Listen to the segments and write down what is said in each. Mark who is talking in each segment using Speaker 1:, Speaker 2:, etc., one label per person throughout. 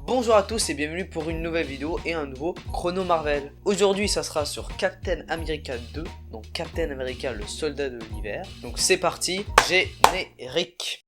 Speaker 1: Bonjour à tous et bienvenue pour une nouvelle vidéo et un nouveau chrono Marvel. Aujourd'hui ça sera sur Captain America 2, donc Captain America le soldat de l'hiver. Donc c'est parti, générique.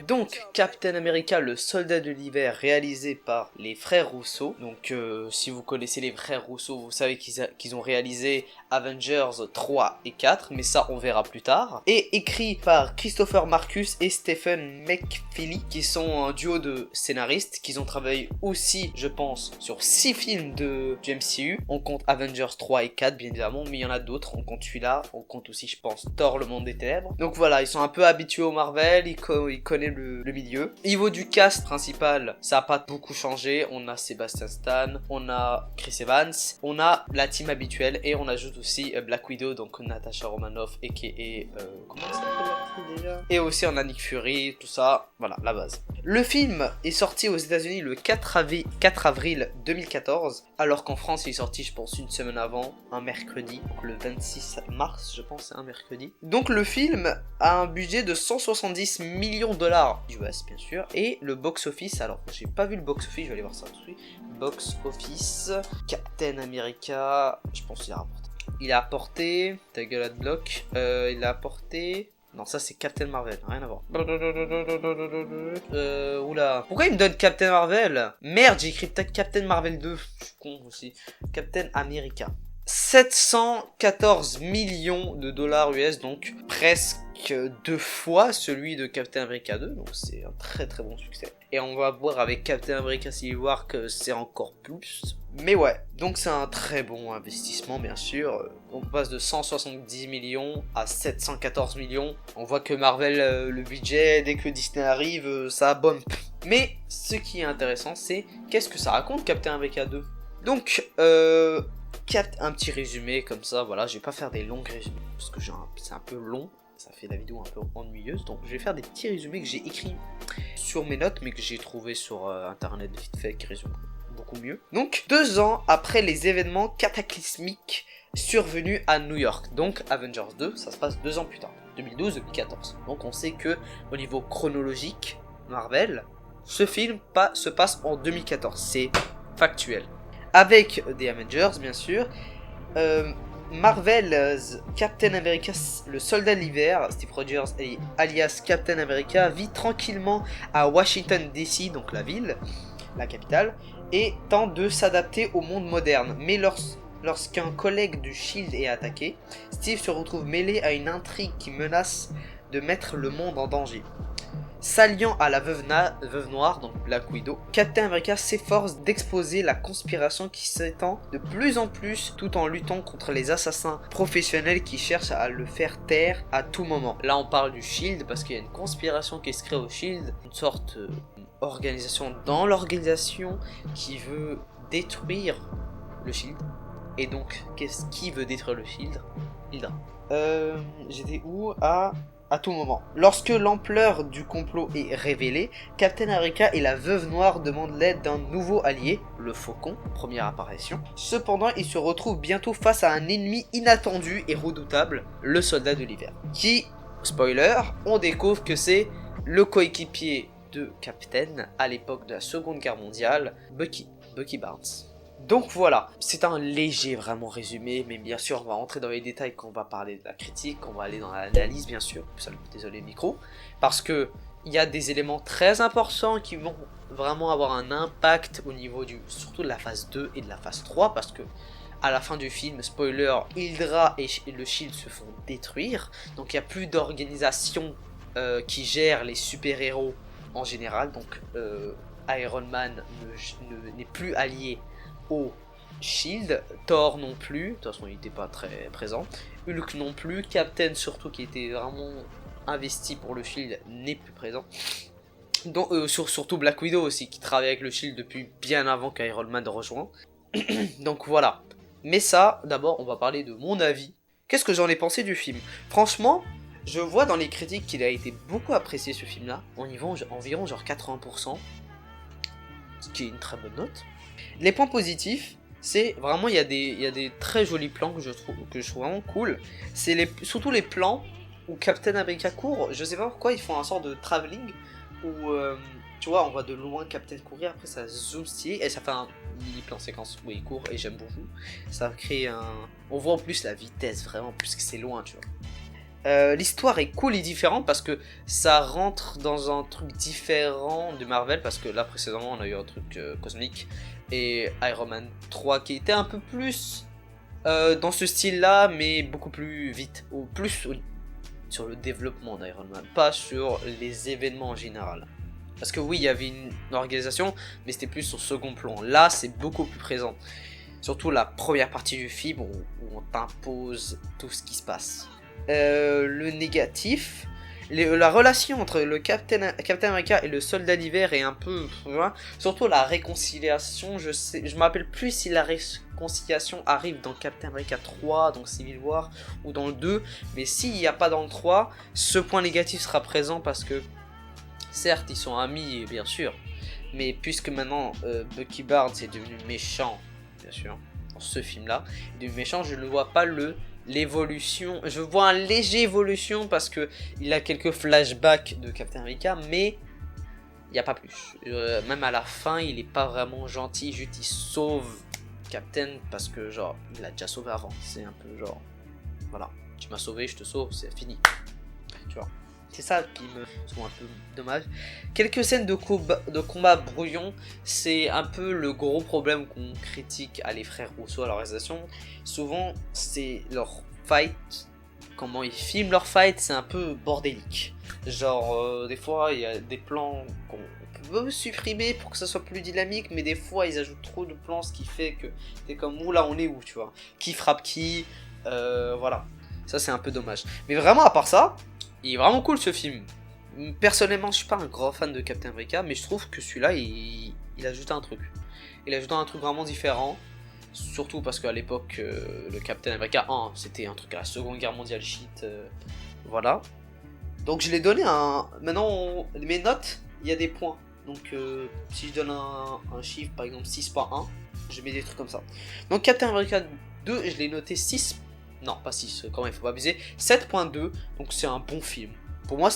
Speaker 1: Donc, Captain America, le soldat de l'hiver, réalisé par les frères Russo. Donc, si vous connaissez les frères Russo, vous savez qu'ils ont réalisé Avengers 3 et 4, mais ça, on verra plus tard. Et écrit par Christopher Marcus et Stephen McFeely, qui sont un duo de scénaristes, qui ont travaillé aussi, je pense, sur 6 films du MCU. On compte Avengers 3 et 4, bien évidemment, mais il y en a d'autres. On compte celui-là, on compte aussi, je pense, Thor, le monde des ténèbres. Donc voilà, ils sont un peu habitués au Marvel, ils connaissent le milieu. Niveau du cast principal, ça n'a pas beaucoup changé. On a Sebastian Stan, on a Chris Evans, on a la team habituelle et on ajoute aussi Black Widow, donc Natasha Romanoff aka comment ça s'appelle l'actrice déjà, et aussi on a Nick Fury, tout ça, voilà la base. Le film est sorti aux États-Unis le 4 avril 2014, alors qu'en France il est sorti, je pense, une semaine avant, un mercredi, donc le 26 mars, je pense, c'est un mercredi. Donc le film a un budget de 170 millions de dollars US, bien sûr, et le box-office, alors j'ai pas vu le box-office, je vais aller voir ça tout de suite. Box-office, Captain America, je pense qu'il a rapporté. Il a apporté, ta gueule à bloc, il a apporté... Non, ça c'est Captain Marvel, rien à voir. Oula. Pourquoi il me donne Captain Marvel? Merde, j'ai écrit peut-être Captain Marvel 2. Je suis con aussi. Captain America. 714 millions de dollars US, donc presque 2 fois celui de Captain America 2, donc c'est un très très bon succès. Et on va voir avec Captain America Civil War que c'est encore plus. Mais ouais, donc c'est un très bon investissement bien sûr. On passe de 170 millions à 714 millions. On voit que Marvel, le budget, dès que Disney arrive, ça bump. Mais ce qui est intéressant, c'est qu'est-ce que ça raconte Captain America 2. Donc, un petit résumé comme ça, voilà, je vais pas faire des longs résumés parce que c'est un peu long, ça fait la vidéo un peu ennuyeuse, donc je vais faire des petits résumés que j'ai écrits sur mes notes mais que j'ai trouvé sur internet vite fait, qui résument beaucoup mieux. Donc 2 ans après les événements cataclysmiques survenus à New York, donc Avengers 2, ça se passe 2 ans plus tard, 2012-2014. Donc on sait que au niveau chronologique, Marvel, ce film se passe en 2014, c'est factuel. Avec des Avengers, bien sûr. Marvel's Captain America, le soldat de l'hiver, Steve Rogers alias Captain America, vit tranquillement à Washington DC, donc la ville, la capitale, et tente de s'adapter au monde moderne. Mais lorsqu'un collègue du Shield est attaqué, Steve se retrouve mêlé à une intrigue qui menace de mettre le monde en danger. S'alliant à la veuve noire, donc Black Widow, Captain America s'efforce d'exposer la conspiration qui s'étend de plus en plus tout en luttant contre les assassins professionnels qui cherchent à le faire taire à tout moment. Là on parle du Shield parce qu'il y a une conspiration qui se crée au Shield, une sorte d'organisation dans l'organisation qui veut détruire le Shield. Et donc, qui veut détruire le Shield? Hydra. J'étais où? À tout moment. Lorsque l'ampleur du complot est révélée, Captain America et la veuve noire demandent l'aide d'un nouveau allié, le Faucon, première apparition. Cependant, ils se retrouvent bientôt face à un ennemi inattendu et redoutable, le soldat de l'hiver. Qui, spoiler, on découvre que c'est le coéquipier de Captain à l'époque de la Seconde Guerre mondiale, Bucky Barnes. Donc voilà, c'est un léger vraiment résumé, mais bien sûr on va rentrer dans les détails quand on va parler de la critique, quand on va aller dans l'analyse bien sûr, désolé le micro, parce que il y a des éléments très importants qui vont vraiment avoir un impact au niveau surtout de la phase 2 et de la phase 3, parce que à la fin du film, spoiler, Hydra et le Shield se font détruire, donc il n'y a plus d'organisation qui gère les super-héros en général, donc Iron Man n'est plus allié au Shield, Thor non plus, de toute façon il n'était pas très présent, Hulk non plus, Captain surtout qui était vraiment investi pour le Shield n'est plus présent, donc, surtout Black Widow aussi qui travaille avec le Shield depuis bien avant qu'Iron Man rejoint. Donc voilà, mais ça d'abord on va parler de mon avis, qu'est-ce que j'en ai pensé du film. Franchement, je vois dans les critiques qu'il a été beaucoup apprécié ce film là, on y va environ genre 80%, ce qui est une très bonne note. Les points positifs, c'est vraiment, il y a des très jolis plans que je trouve vraiment cool. C'est surtout les plans où Captain America court. Je sais pas pourquoi ils font un sort de travelling où tu vois, on voit de loin Captain courir, après ça zoom stylé et ça fait un mini plan séquence où il court et j'aime beaucoup. Ça crée un, on voit en plus la vitesse vraiment puisque c'est loin, tu vois. L'histoire est cool et différente parce que ça rentre dans un truc différent de Marvel, parce que là précédemment on a eu un truc cosmique et Iron Man 3 qui était un peu plus dans ce style là mais beaucoup plus vite, ou plus sur le développement d'Iron Man, pas sur les événements en général. Parce que oui, il y avait une organisation mais c'était plus au second plan. Là c'est beaucoup plus présent, surtout la première partie du film où on t'impose tout ce qui se passe. Le négatif, la relation entre le Captain America et le Soldat d'hiver est un peu, surtout la réconciliation. Je me rappelle plus si la réconciliation arrive dans Captain America 3, donc Civil War, ou dans le 2, mais s'il n'y a pas dans le 3, ce point négatif sera présent parce que certes ils sont amis bien sûr, mais puisque maintenant Bucky Barnes est devenu méchant, bien sûr, dans ce film là, du méchant, je ne vois pas l'évolution. Je vois un léger évolution parce que il a quelques flashbacks de Captain America, mais il n'y a pas plus. Même à la fin, il est pas vraiment gentil, juste il sauve Captain parce que genre il l'a déjà sauvé avant. C'est un peu genre voilà, tu m'as sauvé, je te sauve, c'est fini. Tu vois. C'est ça qui me trouve un peu dommage. Quelques scènes de combat brouillon, c'est un peu le gros problème qu'on critique à les frères Rousseau à la réalisation. Souvent, c'est leur fight, comment ils filment leur fight, c'est un peu bordélique. Genre, des fois, il y a des plans qu'on peut supprimer pour que ça soit plus dynamique, mais des fois, ils ajoutent trop de plans, ce qui fait que t'es comme, ouh là, on est où, tu vois. Qui frappe qui, voilà. Ça, c'est un peu dommage. Mais vraiment, à part ça, il est vraiment cool ce film. Personnellement, je suis pas un grand fan de Captain America, mais je trouve que celui-là, il ajoute un truc. Il ajoute un truc vraiment différent. Surtout parce qu'à l'époque, le Captain America 1, c'était un truc à la Seconde Guerre mondiale shit. Voilà. Donc je l'ai donné un... Maintenant, mes notes, il y a des points. Donc si je donne un chiffre, par exemple 6.1, je mets des trucs comme ça. Donc Captain America 2, je l'ai noté 6. Non, pas 6, quand même, il faut pas abuser. 7.2, donc c'est un bon film. Pour moi,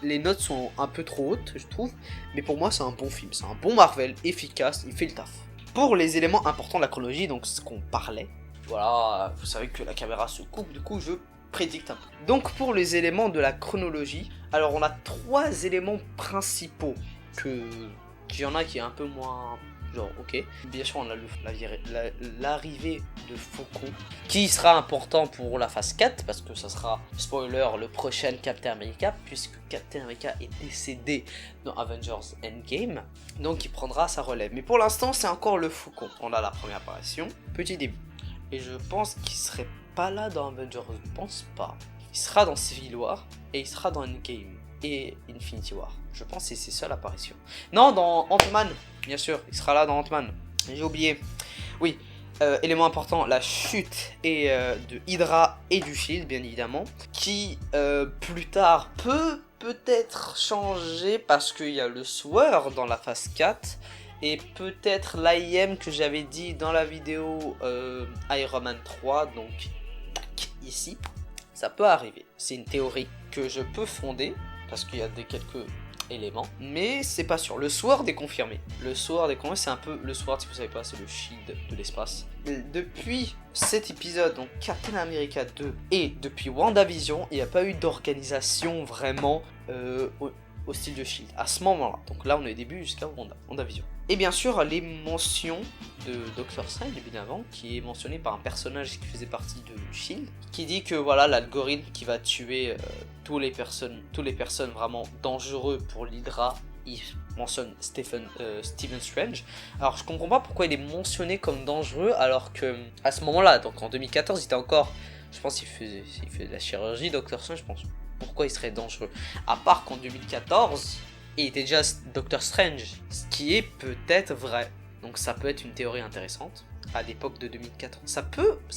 Speaker 1: les notes sont un peu trop hautes, je trouve. Mais pour moi, c'est un bon film. C'est un bon Marvel, efficace, il fait le taf. Pour les éléments importants de la chronologie, donc ce qu'on parlait. Voilà, vous savez que la caméra se coupe, du coup, je prédicte un peu. Donc pour les éléments de la chronologie, alors on a 3 éléments principaux. Qu'il y en a qui est un peu moins... genre ok, bien sûr on a l'arrivée de Faucon qui sera important pour la phase 4 parce que ça sera, spoiler, le prochain Captain America puisque Captain America est décédé dans Avengers Endgame, donc il prendra sa relève. Mais pour l'instant c'est encore le Faucon, on a la première apparition, petit début. Et je pense qu'il serait pas là dans Avengers, je pense pas. Il sera dans Civil War et il sera dans Endgame et Infinity War. Je pense que c'est ses seules apparitions. Non, dans Ant-Man, bien sûr, il sera là dans Ant-Man. J'ai oublié. Oui, élément important, la chute de Hydra et du Shield, bien évidemment, qui plus tard peut-être changer parce qu'il y a le Sword dans la phase 4 et peut-être l'AIM que j'avais dit dans la vidéo Iron Man 3, donc ici, ça peut arriver. C'est une théorie que je peux fonder parce qu'il y a quelques éléments, mais c'est pas sûr. Le Sword est confirmé. Le Sword est confirmé, c'est un peu le Sword, si vous savez pas, c'est le Shield de l'espace. Depuis cet épisode, donc Captain America 2 et depuis WandaVision, il n'y a pas eu d'organisation vraiment au style de Shield à ce moment-là. Donc là, on est au début jusqu'à WandaVision. Et bien sûr, les mentions de Doctor Strange, évidemment, qui est mentionné par un personnage qui faisait partie de Shield, qui dit que voilà l'algorithme qui va tuer toutes les personnes vraiment dangereuses pour l'Hydra. Il mentionne Stephen Strange. Alors je comprends pas pourquoi il est mentionné comme dangereux alors que à ce moment-là, donc en 2014, il était encore, je pense qu'il fait de la chirurgie, Doctor Strange, je pense. Pourquoi il serait dangereux? À part qu'en 2014, il était déjà Doctor Strange, ce qui est peut-être vrai. Donc ça peut être une théorie intéressante à l'époque de 2014. Ça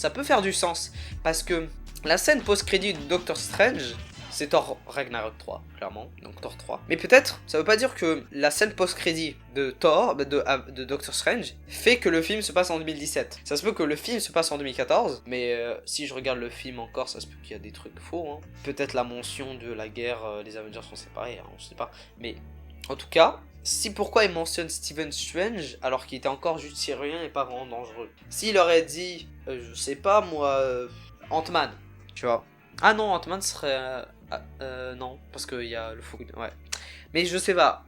Speaker 1: peut faire du sens parce que la scène post-crédit de Doctor Strange, c'est Thor Ragnarok 3, clairement, donc Thor 3. Mais peut-être, ça veut pas dire que la scène post-crédit de Thor, de Doctor Strange, fait que le film se passe en 2017. Ça se peut que le film se passe en 2014, mais si je regarde le film encore, ça se peut qu'il y a des trucs faux. Hein. Peut-être la mention de la guerre, les Avengers sont séparés, hein, on sait pas. Mais en tout cas, si pourquoi il mentionne Stephen Strange alors qu'il était encore juste syrien et pas vraiment dangereux. S'il aurait dit, je sais pas moi, Ant-Man, tu vois. Ah non, Ant-Man serait... non, parce qu'il y a le faux... Ouais. Mais je sais pas,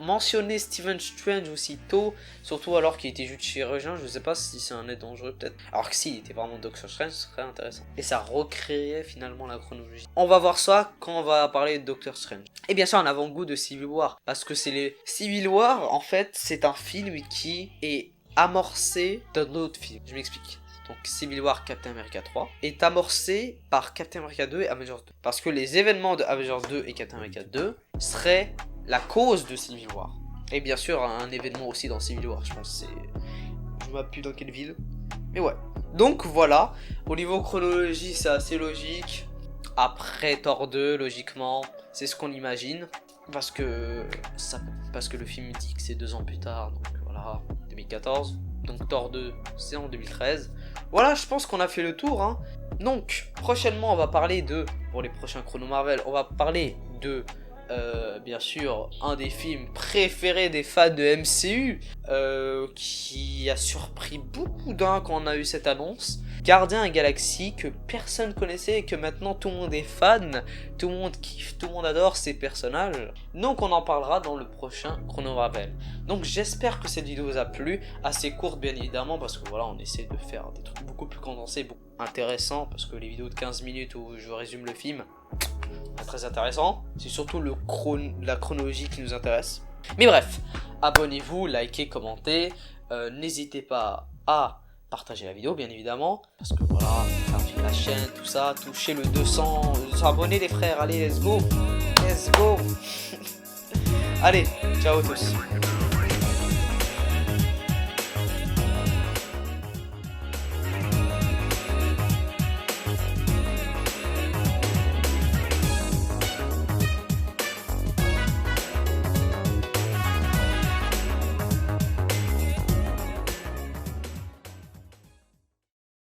Speaker 1: mentionner Stephen Strange aussitôt, surtout alors qu'il était juste chirurgien, je sais pas si c'est un être dangereux peut-être. Alors que s'il était vraiment Doctor Strange, ce serait intéressant. Et ça recréerait finalement la chronologie. On va voir ça quand on va parler de Doctor Strange. Et bien sûr, un avant-goût de Civil War, parce que c'est les... Civil War, en fait, c'est un film qui est amorcé d'un autre film. Je m'explique. Donc Civil War Captain America 3, est amorcé par Captain America 2 et Avengers 2. Parce que les événements de Avengers 2 et Captain America 2 seraient la cause de Civil War. Et bien sûr, un événement aussi dans Civil War, je pense c'est... Je m'appuie dans quelle ville. Mais ouais. Donc voilà, au niveau chronologie, c'est assez logique. Après Thor 2, logiquement, c'est ce qu'on imagine. Parce que le film dit que c'est 2 ans plus tard, donc voilà, 2014. Donc Thor 2, c'est en 2013. Voilà, je pense qu'on a fait le tour. Hein. Donc, prochainement, on va parler de... Pour les prochains Chrono Marvel, on va parler de... bien sûr, un des films préférés des fans de MCU, qui a surpris beaucoup d'un quand on a eu cette annonce. Gardien et Galaxie, que personne connaissait et que maintenant tout le monde est fan, tout le monde kiffe, tout le monde adore ces personnages. Donc on en parlera dans le prochain Chrono Marvel. Donc j'espère que cette vidéo vous a plu, assez courte bien évidemment, parce que voilà, on essaie de faire des trucs beaucoup plus condensés, beaucoup intéressants, parce que les vidéos de 15 minutes où je résume le film, pas très intéressant. C'est surtout la chronologie qui nous intéresse. Mais bref, abonnez-vous, likez, commentez, n'hésitez pas à partager la vidéo bien évidemment, parce que voilà, faire la chaîne, tout ça, toucher le 200 abonnés les frères, allez let's go, allez, ciao à tous.